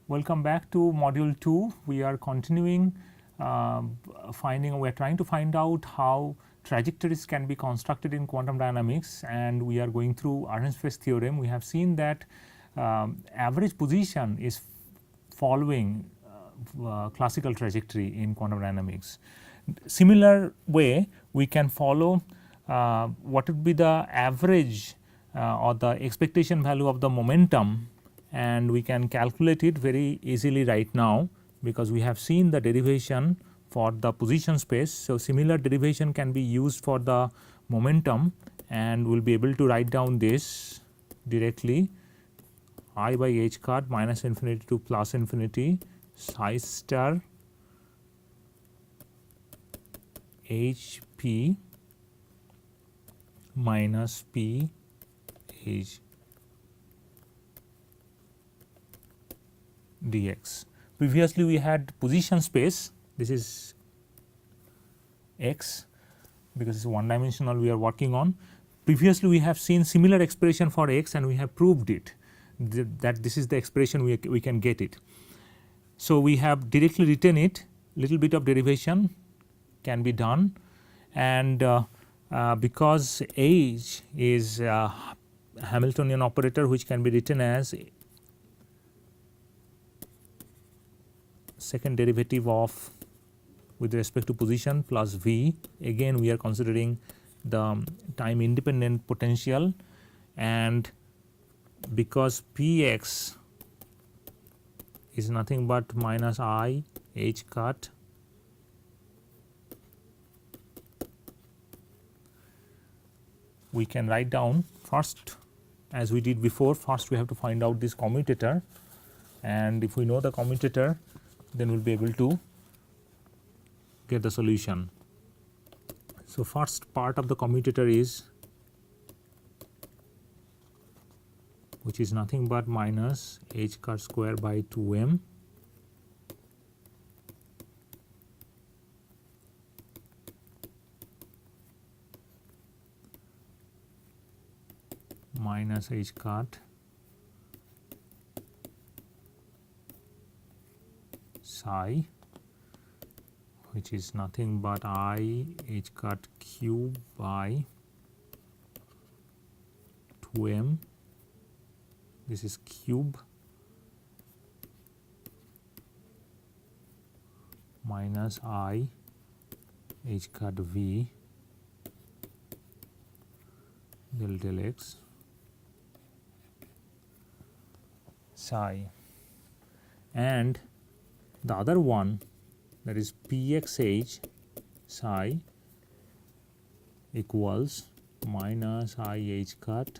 Welcome back to module 2. We are continuing we are trying to find out how trajectories can be constructed in quantum dynamics, and we are going through Arrhenius theorem. We have seen that average position is following classical trajectory in quantum dynamics. Similar way, we can follow what would be the average or the expectation value of the momentum, and we can calculate it very easily right now because we have seen the derivation for the position space. So, similar derivation can be used for the momentum, and we will be able to write down this directly: I by h cut minus infinity to plus infinity psi star h p minus p h dx. Previously we had position space, this is x because it is one dimensional we are working on. Previously we have seen similar expression for x, and we have proved it that this is the expression we can get it. So, we have directly written it, little bit of derivation can be done, and because h is a Hamiltonian operator which can be written as second derivative of with respect to position plus v. Again we are considering the time independent potential, and because px is nothing but minus I h cut we can write down first, as we did before. First we have to find out this commutator, and if we know the commutator, then we will be able to get the solution. So, first part of the commutator is, which is nothing but minus h cut square by 2m minus h cut psi, which is nothing but I h cut cube by 2m, this is cube, minus I h cut v del x psi, and the other one, that is pxh psi equals minus I h cut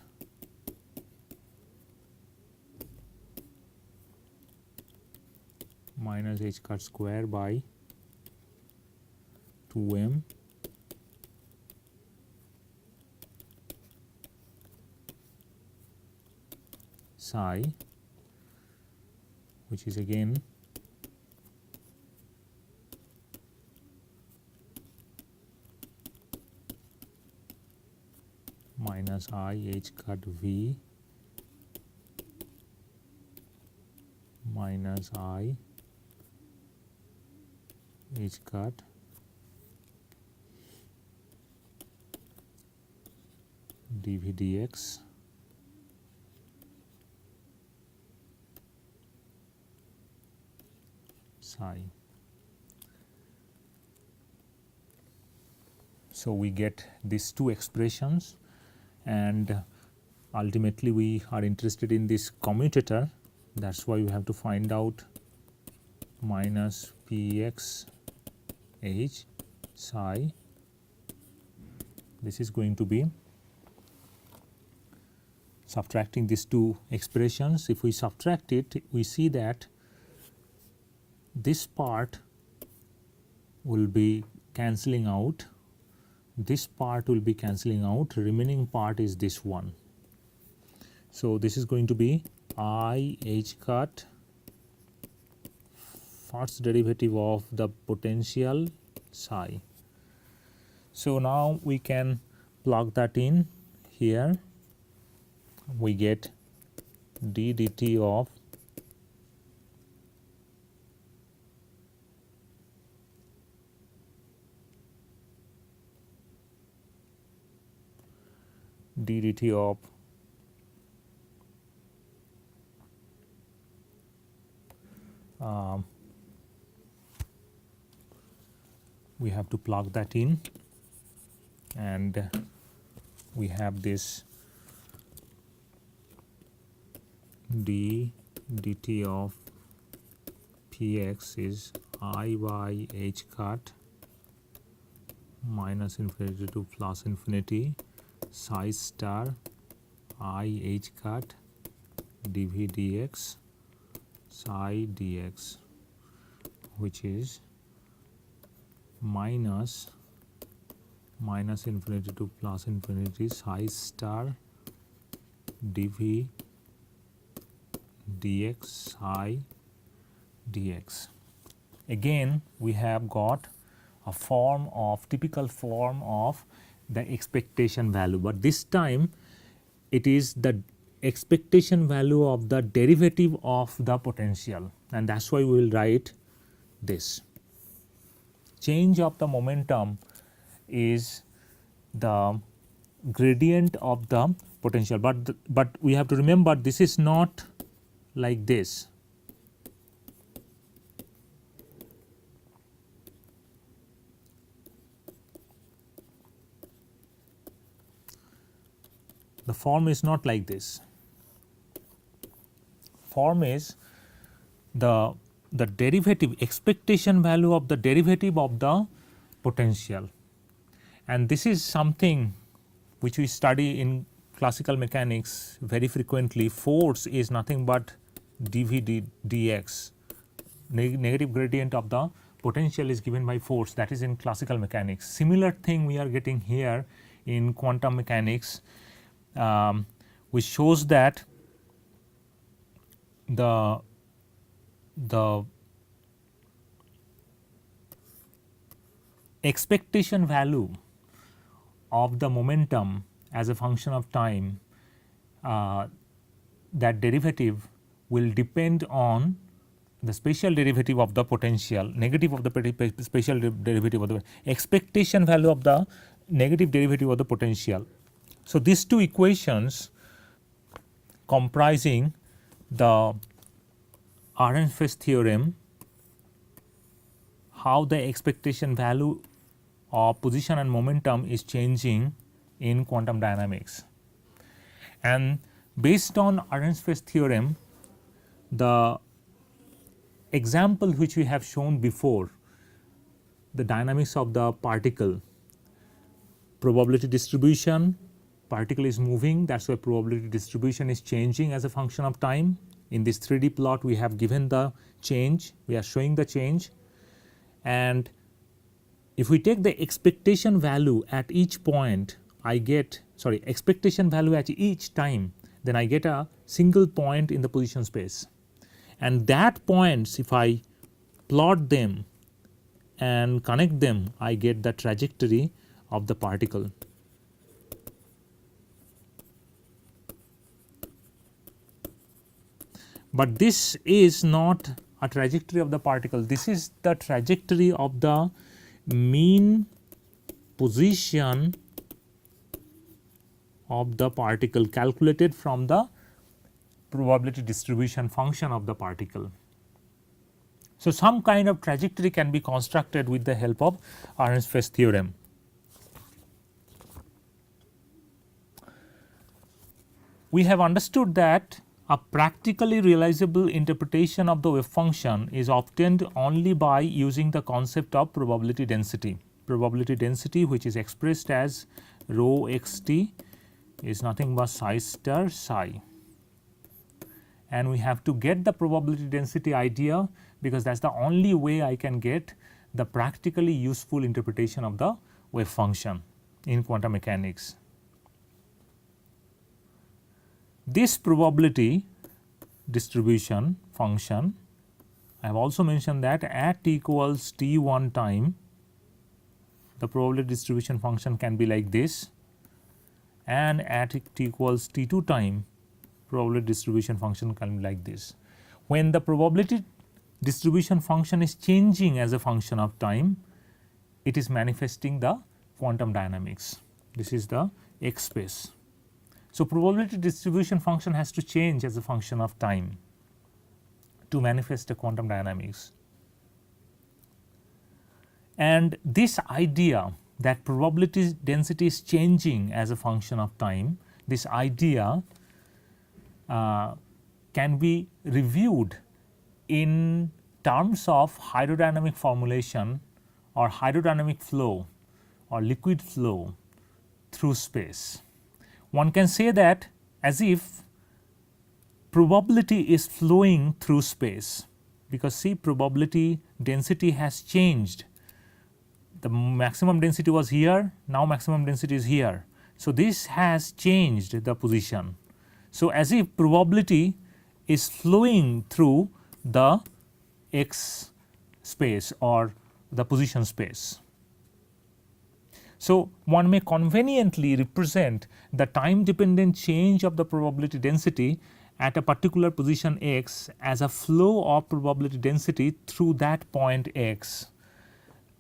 minus h cut square by 2m psi, which is again minus I h cut v minus I h cut dv dx psi. So, we get these two expressions, and ultimately we are interested in this commutator. That is why we have to find out minus px h psi. This is going to be subtracting these two expressions. If we subtract it, we see that this part will be cancelling out, this part will be cancelling out, remaining part is this one. So, this is going to be I h cut first derivative of the potential psi. So, now we can plug that in here, we get d dt of d dt of we have to plug that in, and we have this d dt of px is I by h cut minus infinity to plus infinity psi star I h cut dv dx psi dx, which is minus infinity to plus infinity psi star dv dx psi dx. Again we have got a form of typical form of the expectation value, but this time it is the expectation value of the derivative of the potential, and that is why we will write this. Change of the momentum is the gradient of the potential, but we have to remember this is not like this. The form is not like this. Form is the derivative, expectation value of the derivative of the potential, and this is something which we study in classical mechanics very frequently. Force is nothing but dv dx, negative gradient of the potential is given by force, that is in classical mechanics. Similar thing we are getting here in quantum mechanics, which shows that the expectation value of the momentum as a function of time, that derivative will depend on the spatial derivative of the potential, negative of the spatial derivative of the expectation value of the negative derivative of the potential. So, these two equations comprising the Arrhenius theorem, how the expectation value of position and momentum is changing in quantum dynamics. And based on Arrhenius theorem, the example which we have shown before, the dynamics of the particle, probability distribution, particle is moving, that is why probability distribution is changing as a function of time. In this 3D plot we have given the change, we are showing the change, and if we take the expectation value at each point, I get expectation value at each time, then I get a single point in the position space, and that points, if I plot them and connect them, I get the trajectory of the particle. But this is not a trajectory of the particle, this is the trajectory of the mean position of the particle calculated from the probability distribution function of the particle. So, some kind of trajectory can be constructed with the help of Arrhenius theorem. We have understood that a practically realizable interpretation of the wave function is obtained only by using the concept of probability density. Probability density, which is expressed as rho xt, is nothing but psi star psi, and we have to get the probability density idea, because that is the only way I can get the practically useful interpretation of the wave function in quantum mechanics. This probability distribution function, I have also mentioned that at t equals t1 time, the probability distribution function can be like this, and at t equals t2 time, probability distribution function can be like this. When the probability distribution function is changing as a function of time, it is manifesting the quantum dynamics. This is the x space. So, probability distribution function has to change as a function of time to manifest a quantum dynamics. And this idea that probability density is changing as a function of time, this idea can be reviewed in terms of hydrodynamic formulation or hydrodynamic flow or liquid flow through space. One can say that as if probability is flowing through space, because see, probability density has changed. The maximum density was here, now maximum density is here. So, this has changed the position. So, as if probability is flowing through the x space or the position space. So, one may conveniently represent the time dependent change of the probability density at a particular position x as a flow of probability density through that point x,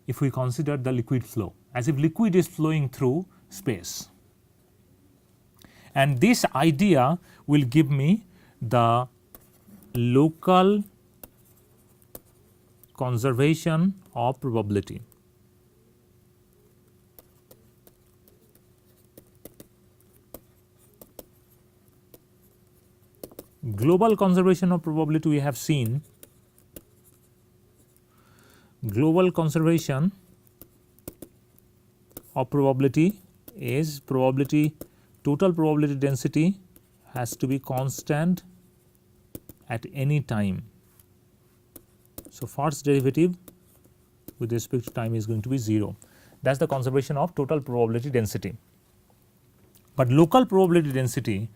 if we consider the liquid flow, as if liquid is flowing through space. And this idea will give me the local conservation of probability. Global conservation of probability we have seen. Global conservation of probability is probability, total probability density has to be constant at any time. So, first derivative with respect to time is going to be 0. That is the conservation of total probability density. But local probability density,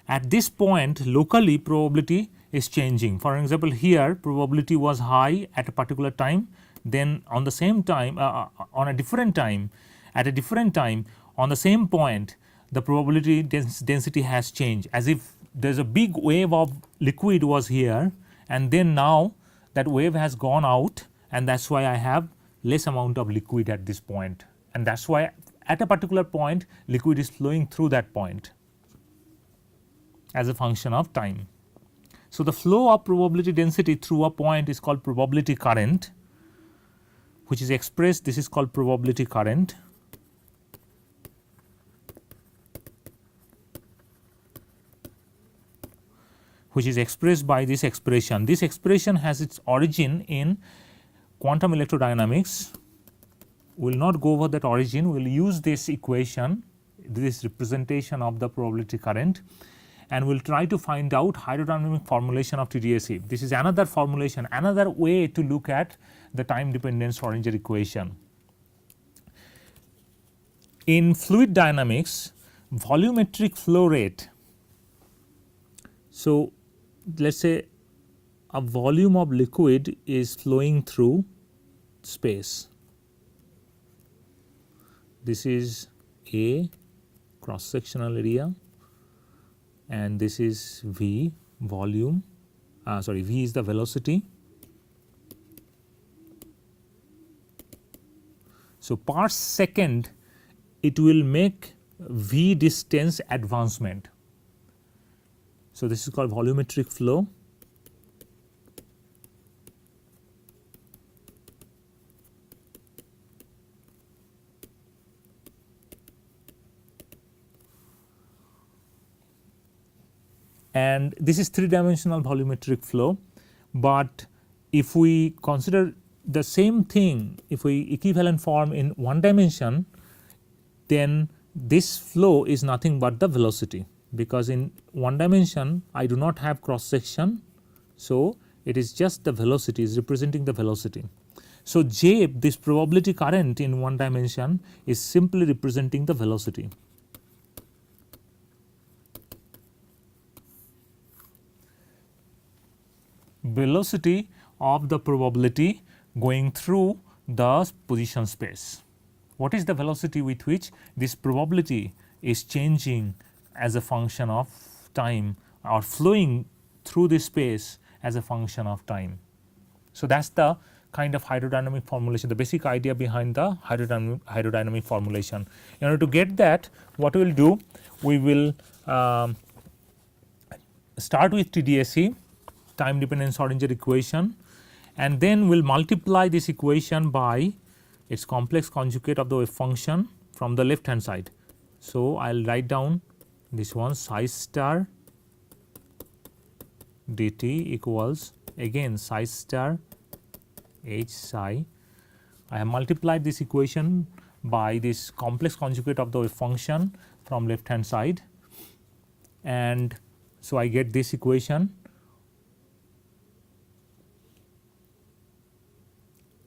at this point locally probability is changing. For example, here probability was high at a particular time, then on the same time on a different time, at a different time on the same point the probability density has changed, as if there is a big wave of liquid was here and then now that wave has gone out, and that is why I have less amount of liquid at this point, and that is why at a particular point liquid is flowing through that point as a function of time. So, the flow of probability density through a point is called probability current, which is expressed, this is called probability current, which is expressed by this expression. This expression has its origin in quantum electrodynamics. We will not go over that origin, we will use this equation, this representation of the probability current, and we will try to find out hydrodynamic formulation of TDSE. This is another formulation, another way to look at the time dependent Schrodinger equation. In fluid dynamics, volumetric flow rate. So, let us say a volume of liquid is flowing through space. This is A, cross sectional area, and this is V, volume, V is the velocity. So, per second it will make V distance advancement. So, this is called volumetric flow. And this is 3-dimensional volumetric flow, but if we consider the same thing, if we equivalent form in 1 dimension, then this flow is nothing but the velocity, because in 1 dimension I do not have cross section. So, it is just the velocity, is representing the velocity. So, J, this probability current in 1 dimension is simply representing the velocity. Velocity of the probability going through the position space. What is the velocity with which this probability is changing as a function of time or flowing through this space as a function of time? So, that is the kind of hydrodynamic formulation, the basic idea behind the hydrodynamic formulation. In order to get that, what we will do, we will um, start with TDSE, time dependent Schrodinger equation, and then we'll multiply this equation by its complex conjugate of the wave function from the left hand side. So, I will write down this one psi star dt equals again psi star h psi. I have multiplied this equation by this complex conjugate of the wave function from left hand side, and so I get this equation,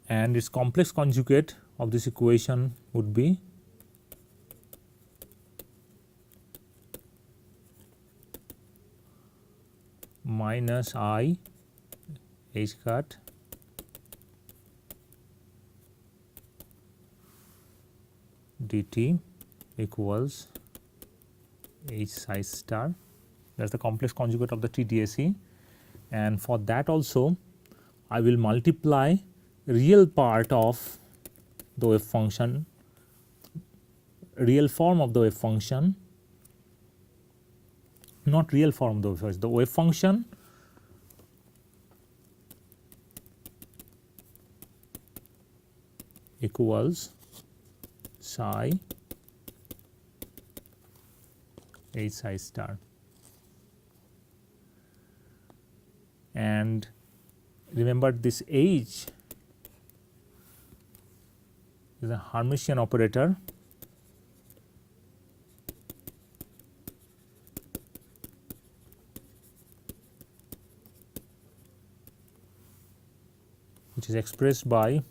and its complex conjugate of this equation would be minus I h cut dt equals h psi star. That is the complex conjugate of the TDSE, and for that also I will multiply real part of the wave function, real form of the wave function, not real form of the wave function, the wave function equals psi h psi star. And remember, this h is a Hermitian operator, which is expressed by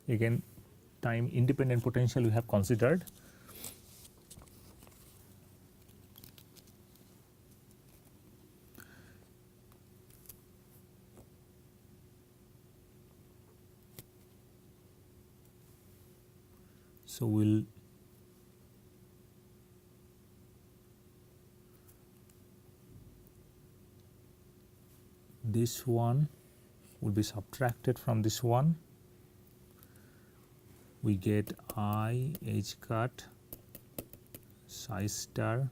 again time independent potential we have considered. So, we'll this one will be subtracted from this one. We get I h cut psi star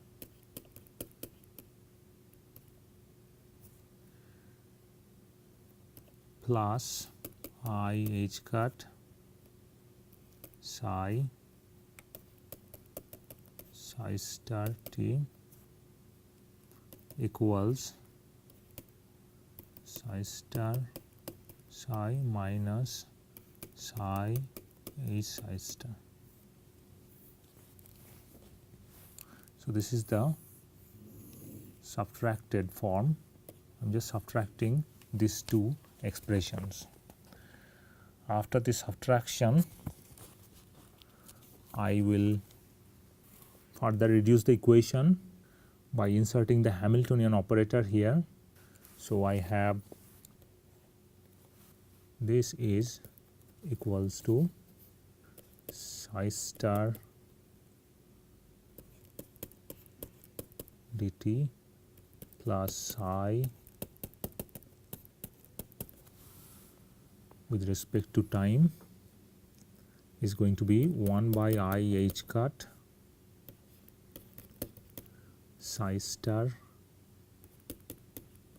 plus I h cut psi star t equals psi star psi minus psi h psi star. So, this is the subtracted form. I am just subtracting these two expressions. After this subtraction, I will further reduce the equation by inserting the Hamiltonian operator here. So, I have this is equals to psi star dt plus psi with respect to time is going to be 1 by I h cut psi star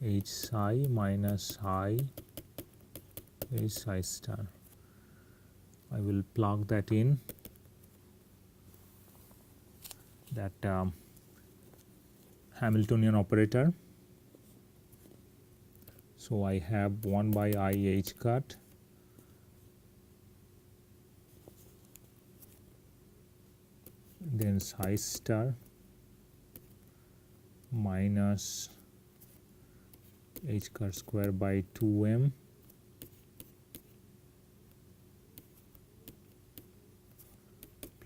h psi minus psi h psi star. I will plug that in, that Hamiltonian operator. So, I have 1 by I h cut then psi star minus h cut square by 2m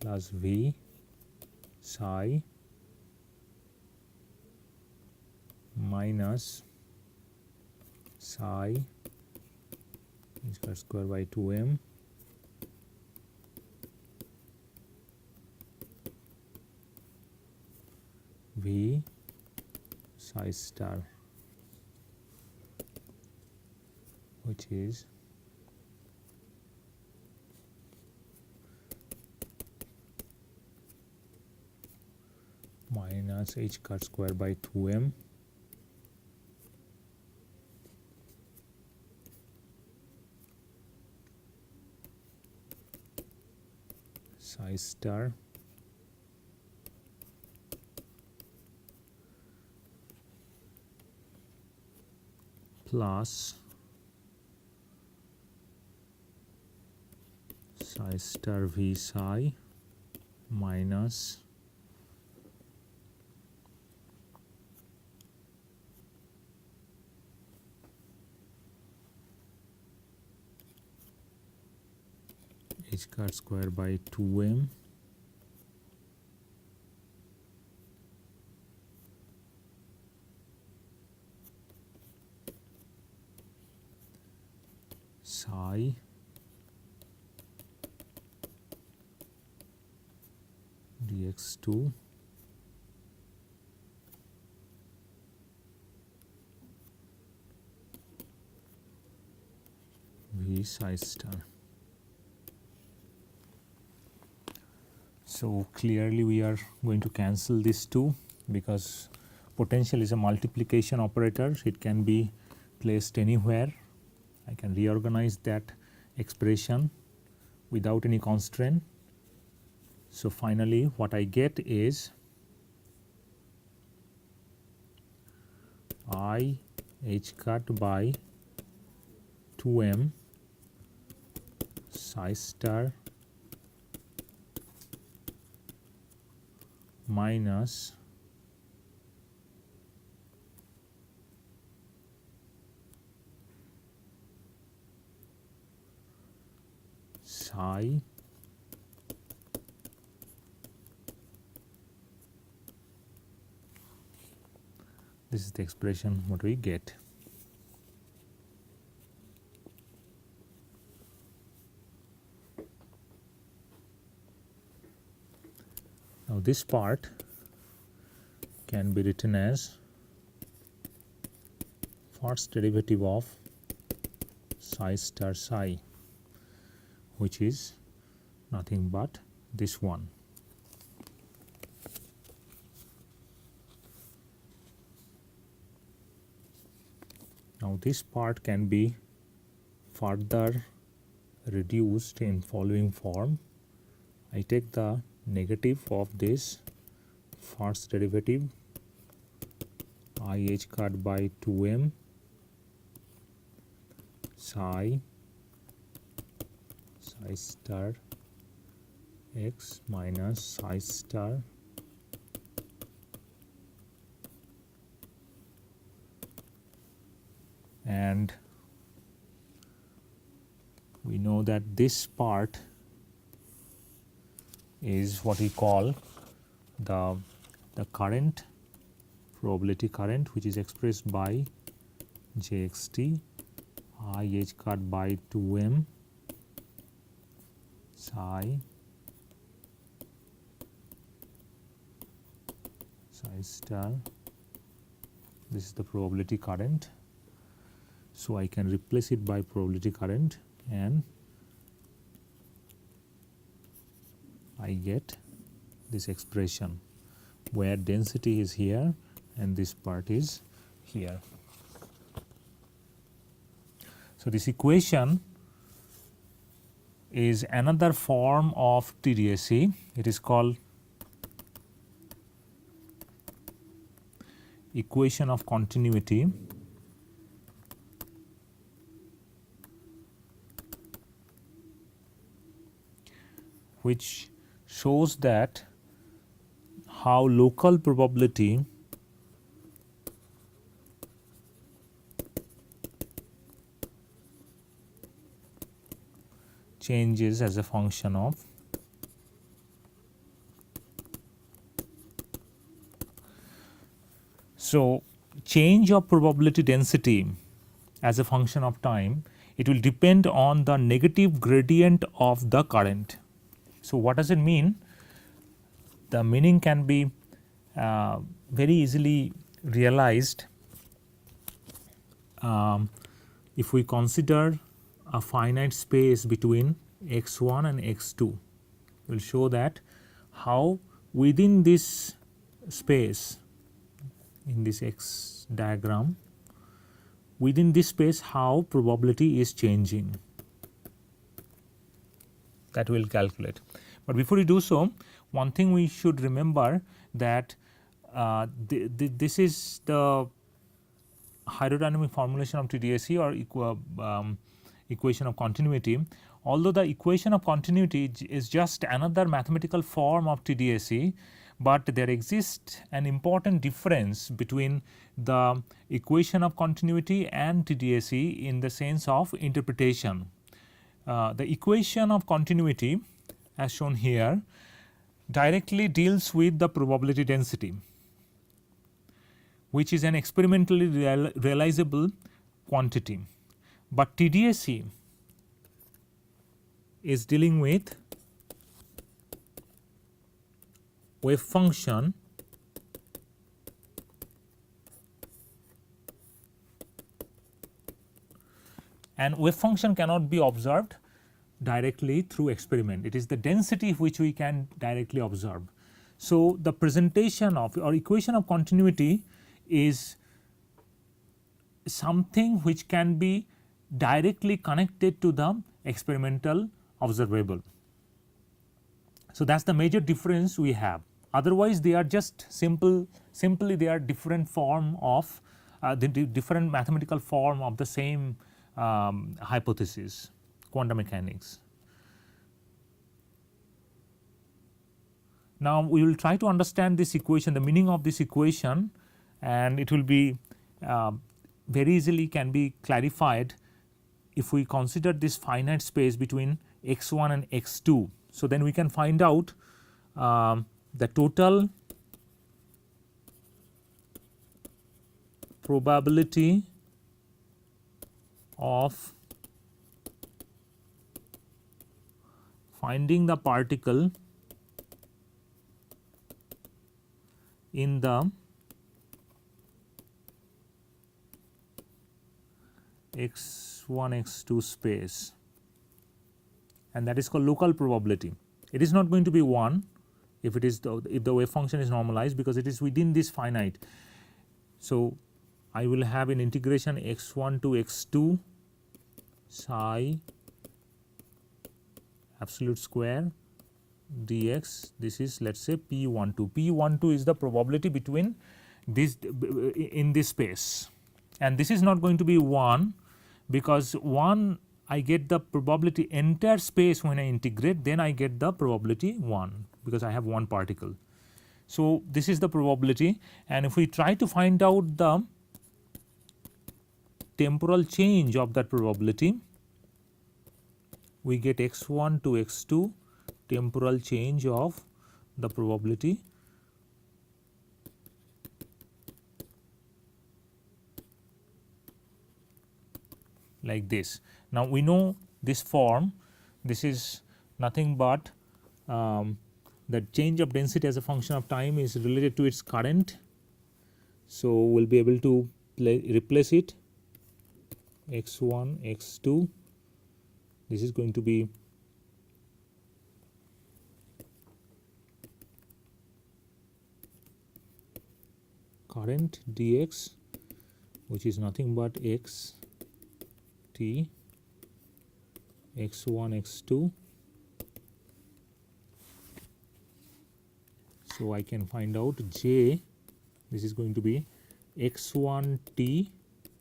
plus v psi minus psi h cut square by 2m v psi star, which is minus h cut square by 2m psi star plus psi star v psi minus h cut square by 2m psi dx2 v psi star. So clearly we are going to cancel these two because potential is a multiplication operator. It can be placed anywhere. I can reorganize that expression without any constraint. So finally what I get is I h cut by 2m psi star minus psi this is the expression what we get. Now this part can be written as first derivative of psi star psi, which is nothing but this one. Now this part can be further reduced in following form. I take the negative of this first derivative I h cut by 2m psi star x minus psi star and we know that this part is what we call the current, probability current, which is expressed by jxt I h cut by 2m psi star. This is the probability current. So I can replace it by probability current and I get this expression where density is here and this part is here. So this equation is another form of TDSE. It is called equation of continuity, which shows that how local probability changes as a function of change of probability density as a function of time. It will depend on the negative gradient of the current. So what does it mean? The meaning can be very easily realized if we consider a finite space between x1 and x2. We will show that how within this space in this X diagram, within this space how probability is changing, that we will calculate. But before we do so, one thing we should remember that this is the hydrodynamic formulation of TDSE or equation of continuity. Although the equation of continuity is just another mathematical form of TDSE, but there exists an important difference between the equation of continuity and TDSE in the sense of interpretation. The equation of continuity, as shown here, directly deals with the probability density, which is an experimentally realizable quantity. But TDSE is dealing with wave function and wave function cannot be observed directly through experiment. It is the density which we can directly observe. So, the presentation of or equation of continuity is something which can be directly connected to the experimental observable. So, that is the major difference we have. Otherwise, they are just simply they are different form of the different mathematical form of the same hypothesis, quantum mechanics. Now, we will try to understand this equation, the meaning of this equation, and it will be very easily can be clarified if we consider this finite space between x1 and x2. So, then we can find out the total probability of finding the particle in the x1 x2 space, and that is called local probability. It is not going to be 1 if it is if the wave function is normalized, because it is within this finite. So, I will have an integration x1 to x2 psi absolute square dx. This is, let us say, p12. P12 is the probability between this in this space, and this is not going to be 1, because 1 I get the probability entire space when I integrate, then I get the probability 1, because I have one particle. So, this is the probability, and if we try to find out the temporal change of that probability, we get x1 to x2 temporal change of the probability like this. Now, we know this form, this is nothing but the change of density as a function of time is related to its current. So, we will be able to replace it x1 x2, this is going to be current dx, which is nothing but x t x1 x2. So, I can find out j, this is going to be x1 t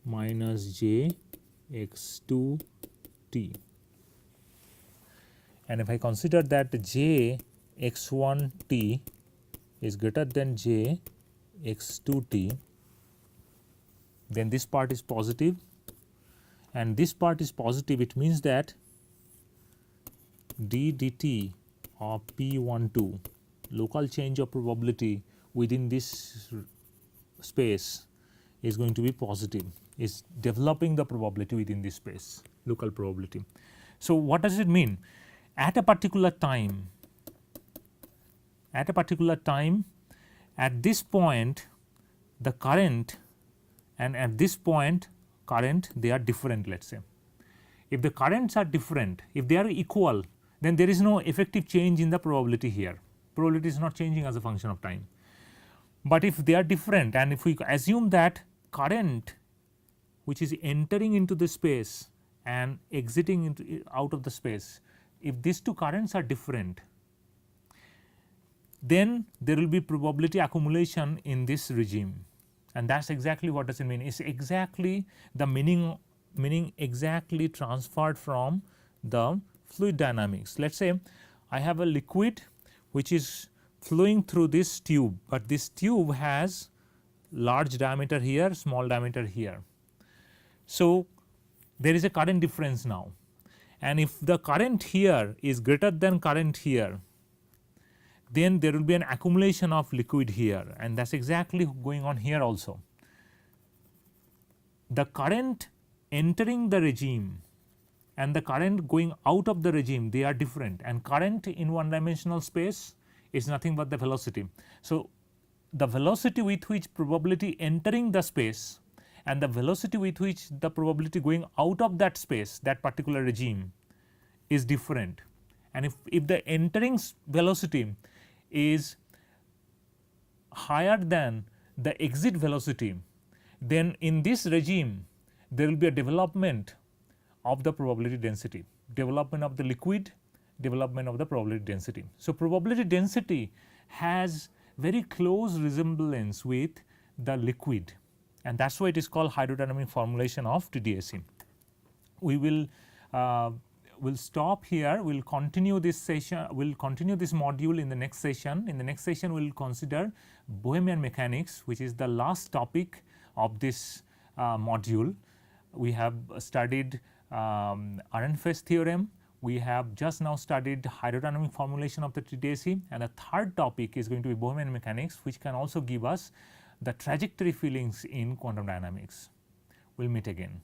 minus j x2 t, and if I consider that j x1 t is greater than j x2 t, then this part is positive and this part is positive. It means that d dt of p12, local change of probability within this space, is going to be positive, is developing the probability within this space, local probability. So, what does it mean? At a particular time, at this point the current and at this point current, they are different, let us say. If the currents are different, if they are equal, then there is no effective change in the probability here. Probability is not changing as a function of time. But if they are different, and if we assume that current which is entering into the space and exiting into out of the space, if these two currents are different, then there will be probability accumulation in this regime, and that's exactly what does it mean. It's exactly the meaning exactly transferred from the fluid dynamics. Let's say I have a liquid which is flowing through this tube, but this tube has large diameter here, small diameter here. So, there is a current difference now, and if the current here is greater than current here, then there will be an accumulation of liquid here, and that is exactly going on here also. The current entering the regime and the current going out of the regime, they are different, and current in one dimensional space is nothing but the velocity. So, the velocity with which probability entering the space and the velocity with which the probability going out of that space, that particular regime, is different. And if the entering velocity is higher than the exit velocity, then in this regime there will be a development of the probability density, development of the liquid, development of the probability density. So, probability density has very close resemblance with the liquid, and that is why it is called hydrodynamic formulation of TDSE. We will will stop here. We will continue this session. We will continue this module in the next session. In the next session, we will consider Bohemian mechanics, which is the last topic of this module. We have studied Arrhenius phase theorem. We have just now studied hydrodynamic formulation of the TDSE, and the third topic is going to be Bohemian mechanics, which can also give us the trajectory feelings in quantum dynamics. We will meet again.